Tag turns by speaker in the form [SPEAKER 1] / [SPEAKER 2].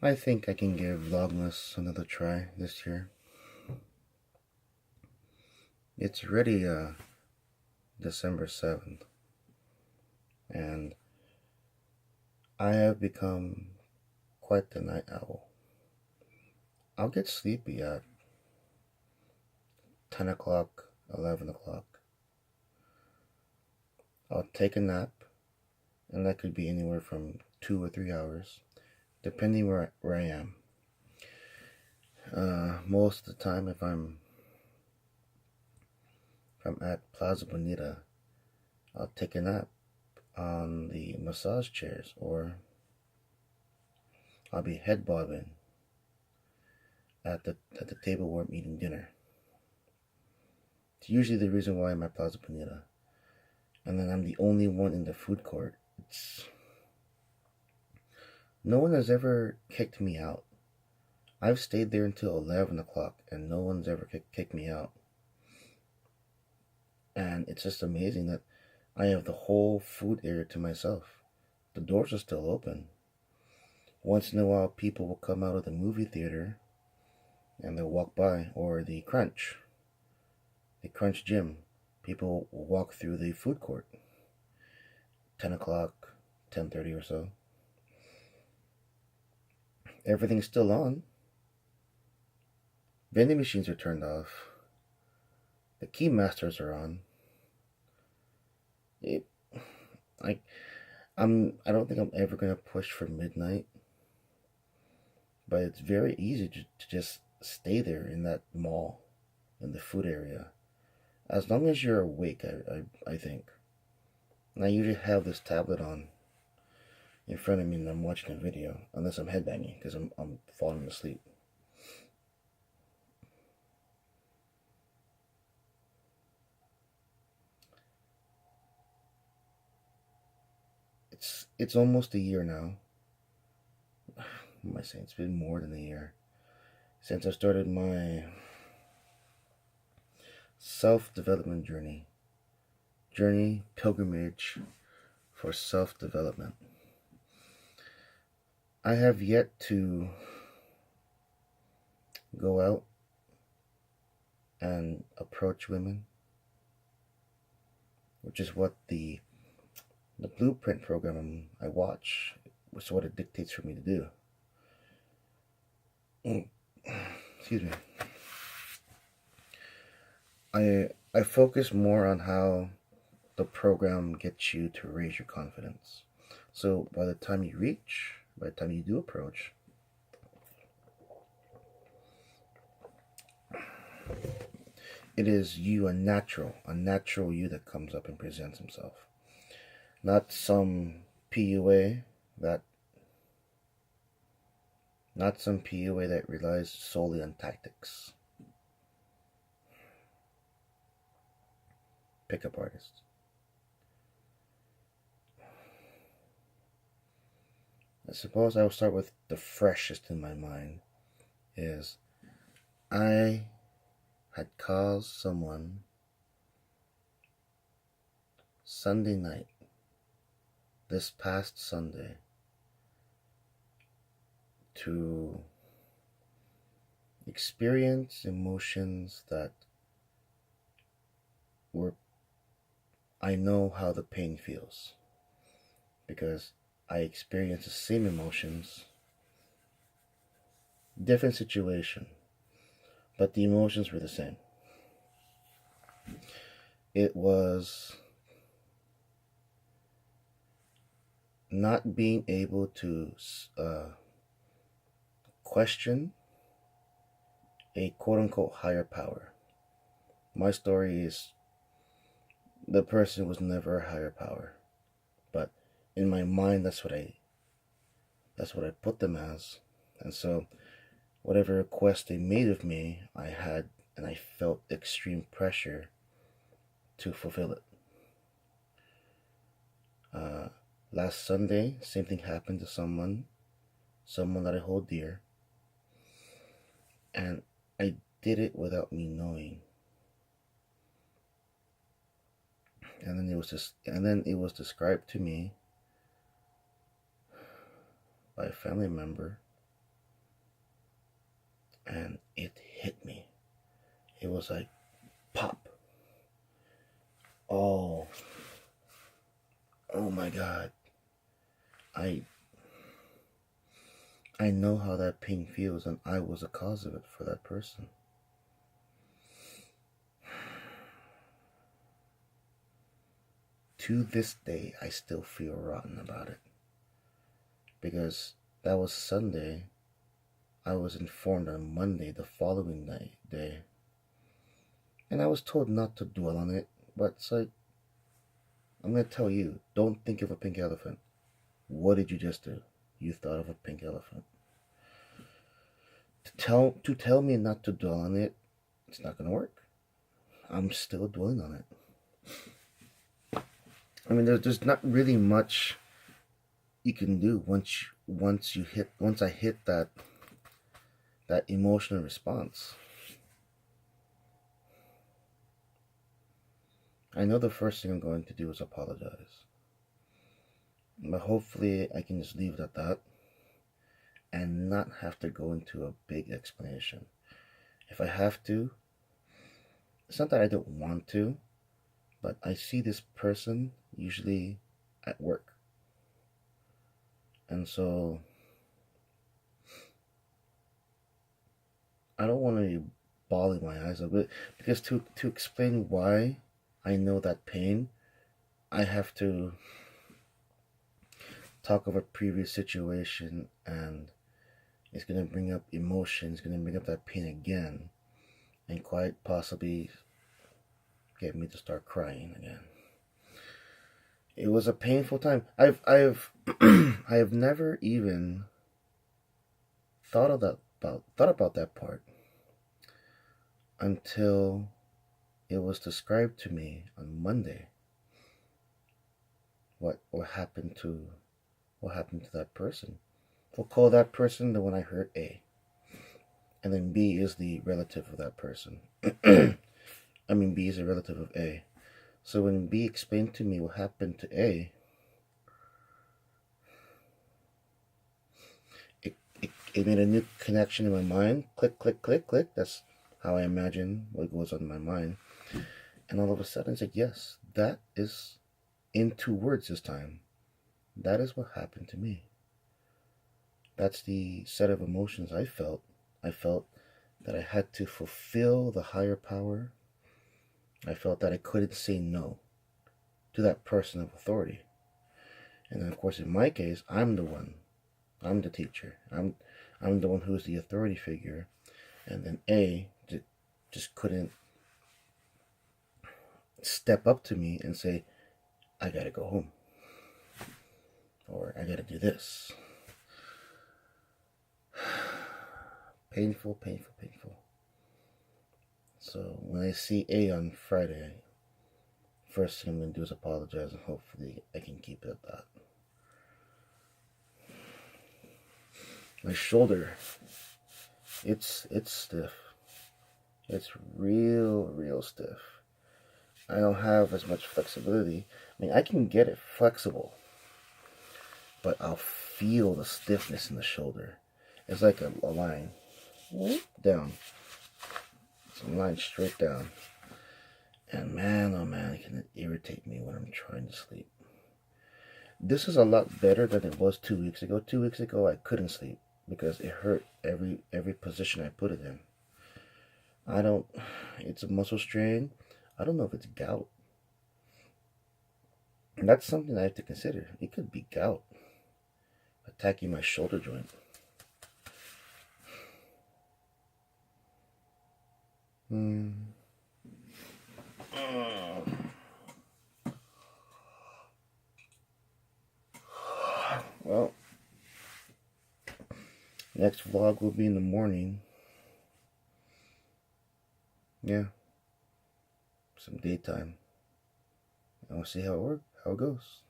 [SPEAKER 1] I think I can give Vlogmas another try this year. It's already December 7th, and I have become quite the night owl. I'll get sleepy at 10 o'clock, 11 o'clock. I'll take a nap, and that could be anywhere from 2 or 3 hours, depending where I am. Most of the time, if I'm at Plaza Bonita, I'll take a nap on the massage chairs, or I'll be head bobbing at the table where I'm eating dinner. It's usually the reason why I'm at Plaza Bonita. And then I'm the only one in the food court. No one has ever kicked me out. I've stayed there until 11 o'clock and no one's ever kicked me out. And it's just amazing that I have the whole food area to myself. The doors are still open. Once in a while, people will come out of the movie theater and they'll walk by, or the Crunch gym. People will walk through the food court. 10 o'clock, 10:30 or so. Everything's still on. Vending machines are turned off. The key masters are on. I don't think I'm ever gonna push for midnight, but it's very easy to just stay there in that mall, in the food area, as long as you're awake. I think. And I usually have this tablet on in front of me and I'm watching a video, unless I'm headbanging because I'm falling asleep. It's almost a year now. What am I saying? It's been more than a year since I started my self-development journey pilgrimage for self-development. I have yet to go out and approach women, which is what the blueprint program I watch, which is what it dictates for me to do. Excuse me. I focus more on how the program gets you to raise your confidence. So by the time you do approach, it is you, a natural you that comes up and presents himself. Not some PUA that relies solely on tactics. Pickup artist. I suppose I will start with the freshest in my mind is I had called someone Sunday night, this past Sunday, to experience emotions that I know how the pain feels, because I experienced the same emotions, different situation, but the emotions were the same. It was not being able to question a quote-unquote higher power. My story is the person was never a higher power, but in my mind that's what I put them as. And so whatever request they made of me, I had, and I felt extreme pressure to fulfill it. Last Sunday, same thing happened to someone that I hold dear, and I did it without me knowing. And then it was described to me by a family member and it hit me. It was like pop. Oh, oh my God. I know how that pain feels, and I was the cause of it for that person. To this day, I still feel rotten about it. Because that was Sunday. I was informed on Monday, the following day. And I was told not to dwell on it. But it's like, I'm going to tell you, don't think of a pink elephant. What did you just do? You thought of a pink elephant. To tell me not to dwell on it, it's not going to work. I'm still dwelling on it. I mean, there's not really much you can do once I hit that emotional response. I know the first thing I'm going to do is apologize. But hopefully I can just leave it at that and not have to go into a big explanation. If I have to, it's not that I don't want to, but I see this person usually at work. And so I don't want to be bawling my eyes out, because to explain why I know that pain, I have to talk of a previous situation, and it's going to bring up emotions, going to bring up that pain again, and quite possibly get me to start crying again. It was a painful time. I've I have never even thought about that part until it was described to me on Monday. What happened to that person? We'll call that person the one I hurt, A. And then B is the relative of that person. I mean, B is a relative of A. So when B explained to me what happened to A, it made a new connection in my mind. Click, click, click, click. That's how I imagine what goes on in my mind. And all of a sudden, it's like, yes, that is in 2 words this time. That is what happened to me. That's the set of emotions I felt. I felt that I had to fulfill the higher power. I felt that I couldn't say no to that person of authority. And then, of course, in my case, I'm the one. I'm the teacher. I'm the one who's the authority figure. And then A just couldn't step up to me and say, I gotta go home. Or I gotta do this. Painful, painful, painful. So when I see A on Friday, first thing I'm going to do is apologize, and hopefully I can keep it at that. My shoulder, it's stiff. It's real stiff. I don't have as much flexibility. I mean, I can get it flexible, but I'll feel the stiffness in the shoulder. It's like a line down. It's a line straight down. And man, oh man, it can irritate me when I'm trying to sleep. This is a lot better than it was 2 weeks ago. 2 weeks ago, I couldn't sleep because it hurt every position I put it in. It's a muscle strain. I don't know if it's gout. And that's something I have to consider. It could be gout attacking my shoulder joint. Well, next vlog will be in the morning. Yeah, some daytime. And we'll see how it goes.